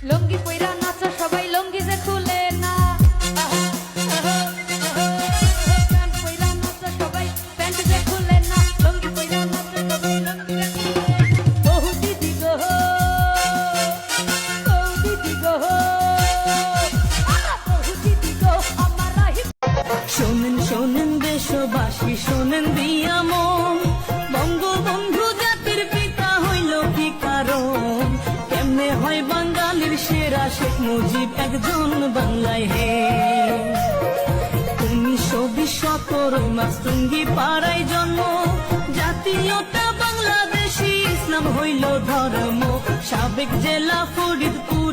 লুঙ্গি পইরা নাচো সবাই লুঙ্গি যে খুলে না প্যান্ট পইরা নাচো সবাই প্যান্ট যে খুলে না লুঙ্গি পইরা নাচো সবাই লুঙ্গি যে খুলে না বহু দিদি গো বহু দিদি গো বহু দিদি গো আমার শোনেন শোনেন দেশবাসী শোনেন দিয়া মন বঙ্গবন্ধু জাতির পিতা হইল কি কারণ কেমনে হয় বাঙালির সেরা শেখ মুজিব একজন বাংলায় হে 1920 মাস টুঙ্গি পাড়ায় জন্ম জাতীয়তা বাংলাদেশী ইসলাম হইল ধর্ম সাবেক জেলা ফরিদপুর